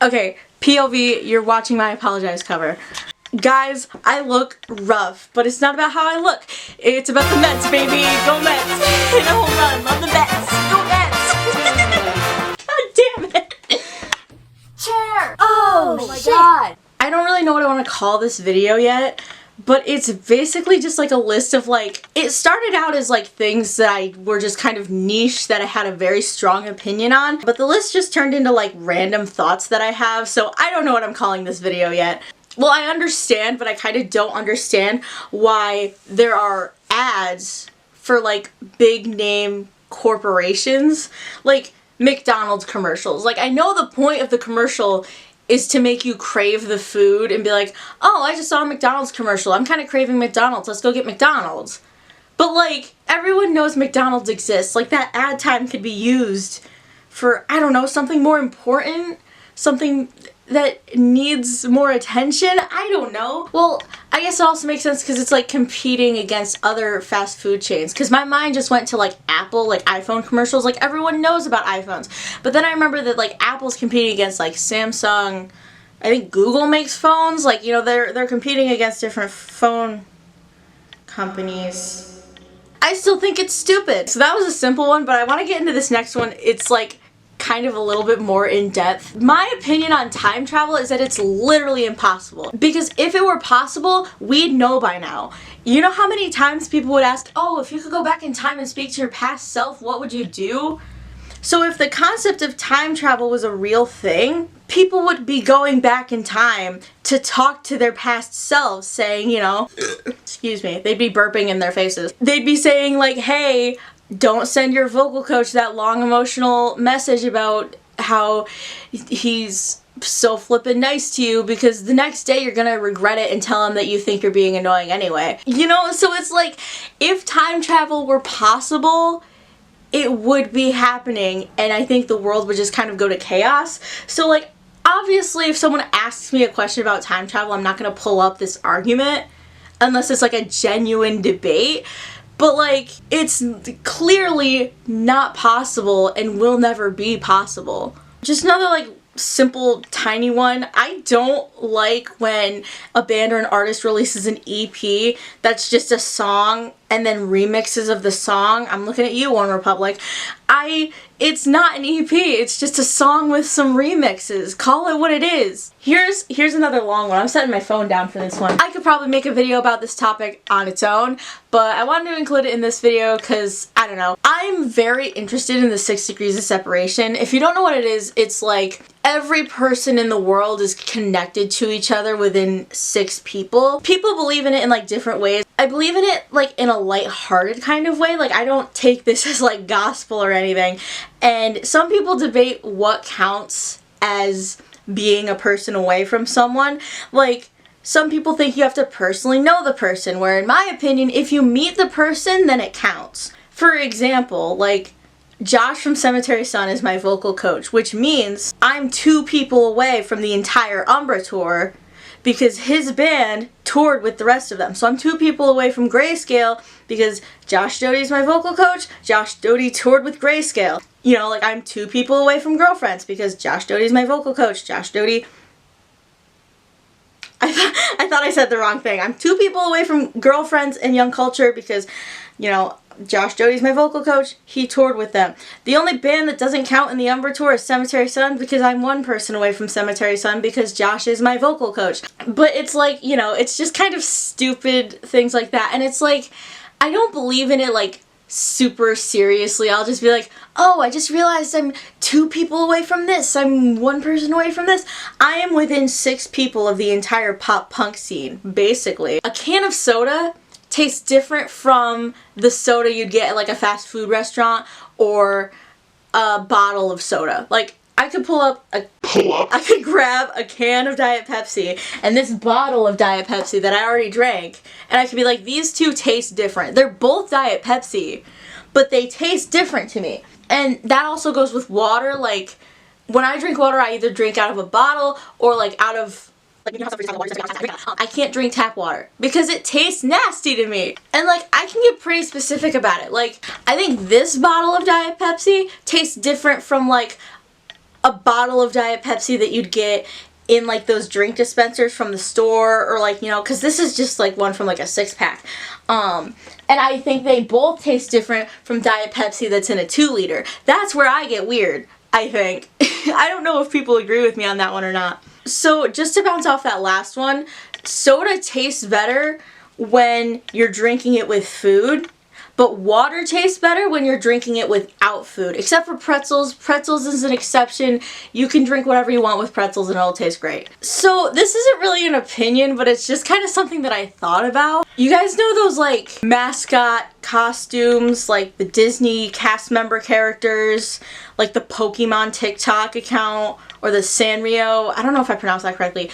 Okay, POV, you're watching my apologize cover. Guys, I look rough, but it's not about how I look. It's about the Mets, baby. Go Mets. Hit a home run. Love the Mets. Go Mets. God damn it. Chair. Oh my shit. God. I don't really know what I want to call this video yet, but it's basically just like a list of like, it started out as like things that were just kind of niche that I had a very strong opinion on, but the list just turned into like random thoughts that I have, so I don't know what I'm calling this video yet. Well, I understand, but I kind of don't understand why there are ads for like big name corporations, like McDonald's commercials. Like, I know the point of the commercial is to make you crave the food and be like, oh, I just saw a McDonald's commercial. I'm kind of craving McDonald's. Let's go get McDonald's. But like, everyone knows McDonald's exists. Like, that ad time could be used for, I don't know, something more important, something that needs more attention. I don't know. Well, I guess it also makes sense because it's like competing against other fast food chains, because my mind just went to like Apple, like iPhone commercials. Like, everyone knows about iPhones, but then I remember that like Apple's competing against like Samsung. I think Google makes phones. Like, you know, they're competing against different phone companies. I still think it's stupid. So that was a simple one, but I want to get into this next one. It's like kind of a little bit more in depth. My opinion on time travel is that it's literally impossible. Because if it were possible, we'd know by now. You know how many times people would ask, oh, if you could go back in time and speak to your past self, what would you do? So if the concept of time travel was a real thing, people would be going back in time to talk to their past selves, saying, you know, excuse me, they'd be burping in their faces. They'd be saying like, hey, don't send your vocal coach that long emotional message about how he's so flippin' nice to you, because the next day you're gonna regret it and tell him that you think you're being annoying anyway. You know, so it's like, if time travel were possible, it would be happening, and I think the world would just kind of go to chaos. So like, obviously if someone asks me a question about time travel, I'm not gonna pull up this argument unless it's like a genuine debate. But like, it's clearly not possible and will never be possible. Just another like simple tiny one. I don't like when a band or an artist releases an EP that's just a song and then remixes of the song. I'm looking at you, One Republic. It's not an EP, it's just a song with some remixes. Call it what it is. Here's another long one. I'm setting my phone down for this one. I could probably make a video about this topic on its own, but I wanted to include it in this video because, I don't know, I'm very interested in the 6 degrees of separation. If you don't know what it is, it's like every person in the world is connected to each other within 6 people. People believe in it in like different ways. I believe in it like in a light-hearted kind of way. Like, I don't take this as like gospel or anything. And some people debate what counts as being a person away from someone. Like, some people think you have to personally know the person, where in my opinion, if you meet the person, then it counts. For example, like, Josh from Cemetery Sun is my vocal coach, which means I'm 2 people away from the entire Umbra tour because his band toured with the rest of them. So I'm 2 people away from Grayscale because Josh Doty is my vocal coach. Josh Doty toured with Grayscale. You know, like, I'm 2 people away from Girlfriends because Josh Doty is my vocal coach. Josh Doty... I thought I said the wrong thing. I'm 2 people away from Girlfriends and Young Culture because, you know, Josh Doty's my vocal coach. He toured with them. The only band that doesn't count in the Umbra tour is Cemetery Sun because I'm 1 person away from Cemetery Sun because Josh is my vocal coach. But it's like, you know, it's just kind of stupid things like that. And it's like, I don't believe in it like super seriously. I'll just be like, oh, I just realized I'm 2 people away from this. I'm 1 person away from this. I am within 6 people of the entire pop punk scene, basically. A can of soda tastes different from the soda you'd get at like a fast food restaurant or a bottle of soda. Like, I could I could grab a can of Diet Pepsi and this bottle of Diet Pepsi that I already drank, and I could be like, these 2 taste different. They're both Diet Pepsi, but they taste different to me. And that also goes with water. Like, when I drink water, I either drink out of a bottle or like out of, like, you know how some water I can't drink tap water because it tastes nasty to me. And like, I can get pretty specific about it. Like, I think this bottle of Diet Pepsi tastes different from like a bottle of Diet Pepsi that you'd get in like those drink dispensers from the store, or like, you know, because this is just like one from like a 6-pack. And I think they both taste different from Diet Pepsi that's in a 2-liter. That's where I get weird, I think. I don't know if people agree with me on that one or not. So just to bounce off that last one, soda tastes better when you're drinking it with food, but water tastes better when you're drinking it without food. Except for pretzels. Pretzels is an exception. You can drink whatever you want with pretzels and it'll taste great. So this isn't really an opinion, but it's just kind of something that I thought about. You guys know those like mascot costumes, like the Disney cast member characters, like the Pokemon TikTok account, or the Sanrio, I don't know if I pronounced that correctly,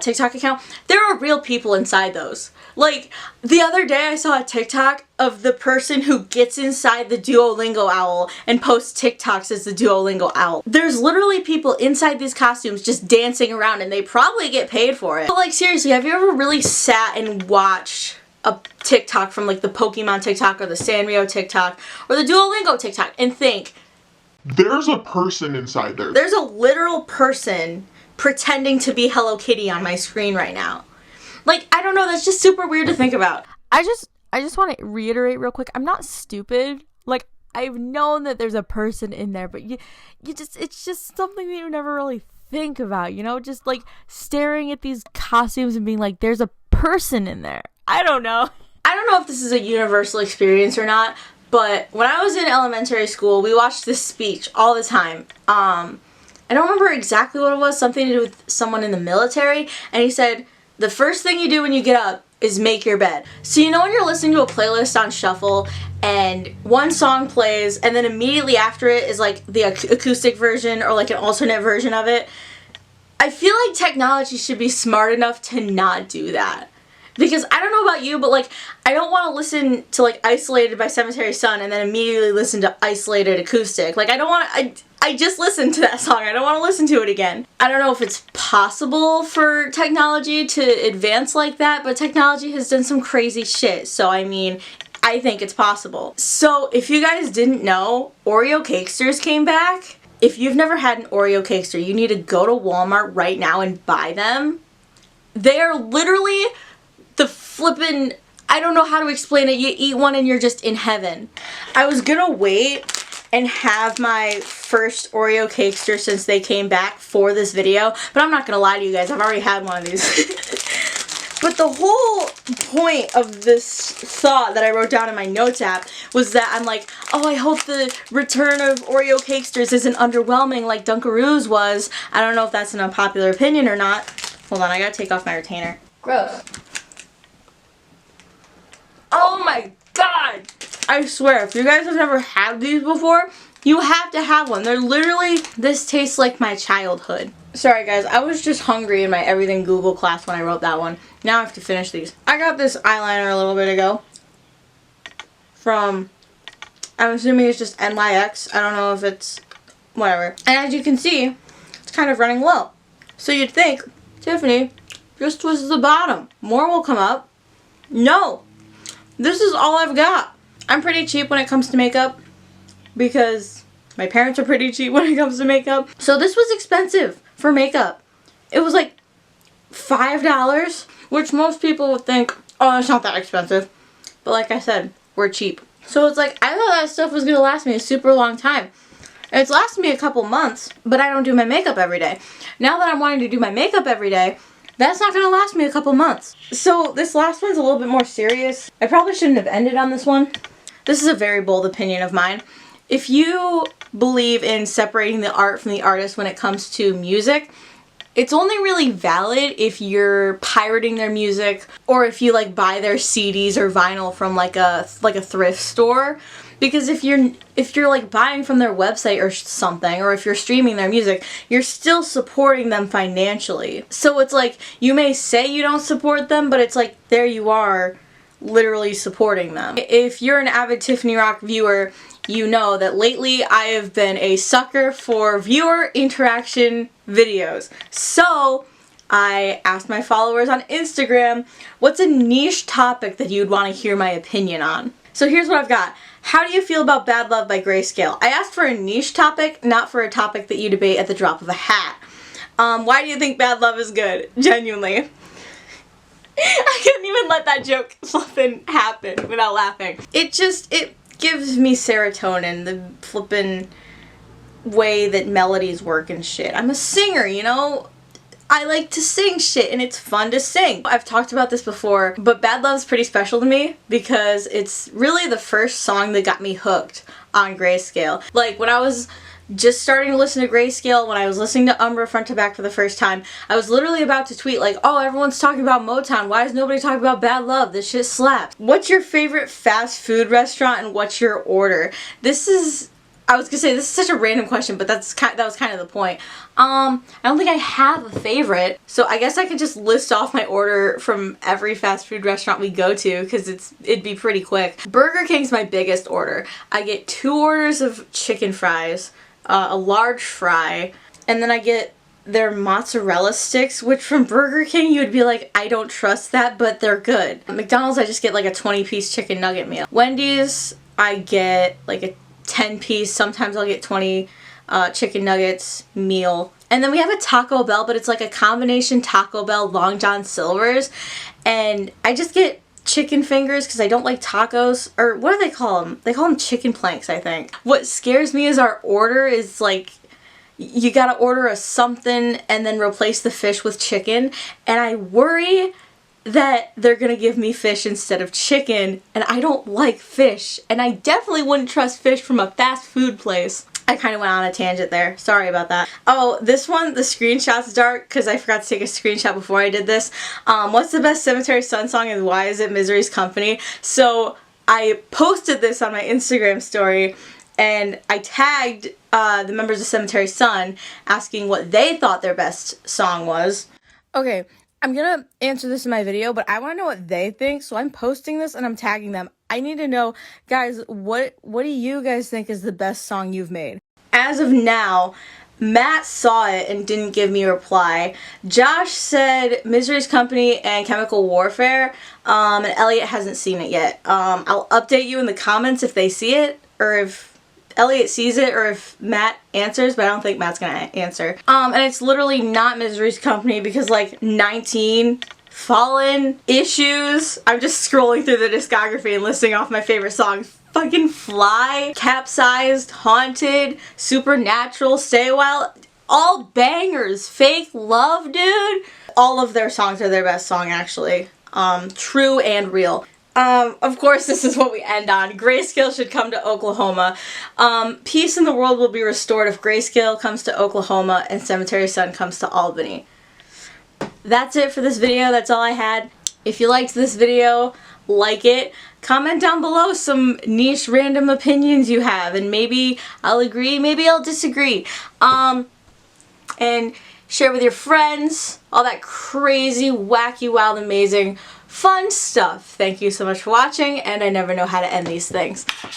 TikTok account? There are real people inside those. Like, the other day I saw a TikTok of the person who gets inside the Duolingo owl and posts TikToks as the Duolingo owl. There's literally people inside these costumes just dancing around, and they probably get paid for it. But like, seriously, have you ever really sat and watched a TikTok from like the Pokemon TikTok or the Sanrio TikTok or the Duolingo TikTok and think, there's a person inside there. There's a literal person pretending to be Hello Kitty on my screen right now. Like, I don't know, that's just super weird to think about. I just want to reiterate real quick. I'm not stupid. Like, I've known that there's a person in there, but it's just something that you never really think about, you know? Just like staring at these costumes and being like, there's a person in there. I don't know. I don't know if this is a universal experience or not, but when I was in elementary school, we watched this speech all the time. I don't remember exactly what it was, something to do with someone in the military, and he said, the first thing you do when you get up is make your bed. So you know when you're listening to a playlist on shuffle and one song plays and then immediately after it is like the acoustic version or like an alternate version of it? I feel like technology should be smart enough to not do that. Because I don't know about you, but like, I don't want to listen to like Isolated by Cemetery Sun and then immediately listen to Isolated acoustic. Like, I don't want to, I just listened to that song. I don't want to listen to it again. I don't know if it's possible for technology to advance like that, but technology has done some crazy shit. So, I mean, I think it's possible. So, if you guys didn't know, Oreo Cakesters came back. If you've never had an Oreo Cakester, you need to go to Walmart right now and buy them. They are literally the flippin', I don't know how to explain it. You eat one and you're just in heaven. I was gonna wait and have my first Oreo Cakester since they came back for this video, but I'm not gonna lie to you guys, I've already had one of these. But the whole point of this thought that I wrote down in my notes app was that I'm like, oh, I hope the return of Oreo Cakesters isn't underwhelming like Dunkaroos was. I don't know if that's an unpopular opinion or not. Hold on, I gotta take off my retainer. Gross. Oh my god! I swear, if you guys have never had these before, you have to have one. They're literally, this tastes like my childhood. Sorry guys, I was just hungry in my Everything Google class when I wrote that one. Now I have to finish these. I got this eyeliner a little bit ago from, I'm assuming it's just NYX. I don't know if it's whatever. And as you can see, it's kind of running low. So you'd think, Tiffany, just twist the bottom. More will come up. No. This is all I've got. I'm pretty cheap when it comes to makeup because my parents are pretty cheap when it comes to makeup. So this was expensive for makeup. It was like $5, which most people would think, oh, it's not that expensive. But like I said, we're cheap. So it's like, I thought that stuff was gonna last me a super long time. And it's lasted me a couple months, but I don't do my makeup every day. Now that I'm wanting to do my makeup every day, that's not going to last me a couple months. So this last one's a little bit more serious. I probably shouldn't have ended on this one. This is a very bold opinion of mine. If you believe in separating the art from the artist when it comes to music, it's only really valid if you're pirating their music or if you like buy their CDs or vinyl from like a thrift store. Because if you're like buying from their website or something, or if you're streaming their music, you're still supporting them financially. So it's like, you may say you don't support them, but it's like, there you are, literally supporting them. If you're an avid Tiffany Rock viewer, you know that lately I have been a sucker for viewer interaction videos. So I asked my followers on Instagram, what's a niche topic that you'd want to hear my opinion on? So here's what I've got. How do you feel about Bad Love by Grayscale? I asked for a niche topic, not for a topic that you debate at the drop of a hat. Why do you think Bad Love is good? Genuinely. I couldn't even let that joke flippin' happen without laughing. It gives me serotonin, the flippin' way that melodies work and shit. I'm a singer, you know? I like to sing shit and it's fun to sing. I've talked about this before, but Bad Love's pretty special to me because it's really the first song that got me hooked on Grayscale. Like when I was just starting to listen to Grayscale, when I was listening to Umbra front to back for the first time, I was literally about to tweet like, oh, everyone's talking about Motown. Why is nobody talking about Bad Love? This shit slaps. What's your favorite fast food restaurant and what's your order? I was gonna say this is such a random question, but that was kind of the point. I don't think I have a favorite, so I guess I could just list off my order from every fast food restaurant we go to because it'd be pretty quick. Burger King's my biggest order. I get 2 orders of chicken fries, a large fry, and then I get their mozzarella sticks, which from Burger King you would be like, I don't trust that, but they're good. At McDonald's I just get like a 20-piece chicken nugget meal. Wendy's I get like a 10-piece, sometimes I'll get 20 chicken nuggets meal. And then we have a Taco Bell, but it's like a combination Taco Bell Long John Silver's, and I just get chicken fingers because I don't like tacos, or what do they call them? They call them chicken planks, I think. What scares me is our order is like, you gotta order a something and then replace the fish with chicken, and I worry that they're gonna give me fish instead of chicken, and I don't like fish, and I definitely wouldn't trust fish from a fast food place. I kind of went on a tangent there. Sorry about that. Oh, this one, the screenshot's dark because I forgot to take a screenshot before I did this. What's the best Cemetery Sun song and why is it Misery's Company? So I posted this on my Instagram story and I tagged the members of Cemetery Sun asking what they thought their best song was. Okay, I'm gonna answer this in my video, but I want to know what they think, so I'm posting this and I'm tagging them. I need to know, guys, what do you guys think is the best song you've made? As of now, Matt saw it and didn't give me a reply. Josh said Misery's Company and Chemical Warfare, and Elliot hasn't seen it yet. I'll update you in the comments if they see it, or if Elliot sees it, or if Matt answers, but I don't think Matt's gonna answer. And it's literally not Misery's Company because like 19 Fallen, Issues. I'm just scrolling through the discography and listing off my favorite songs. Fucking Fly, Capsized, Haunted, Supernatural, Stay a While. All bangers. Fake Love, dude. All of their songs are their best song, actually. True and Real. Of course, this is what we end on. Grayscale should come to Oklahoma. Peace in the world will be restored if Grayscale comes to Oklahoma and Cemetery Sun comes to Albany. That's it for this video. That's all I had. If you liked this video, like it. Comment down below some niche random opinions you have, and maybe I'll agree, maybe I'll disagree. And share with your friends, all that crazy, wacky, wild, amazing, fun stuff. Thank you so much for watching, and I never know how to end these things.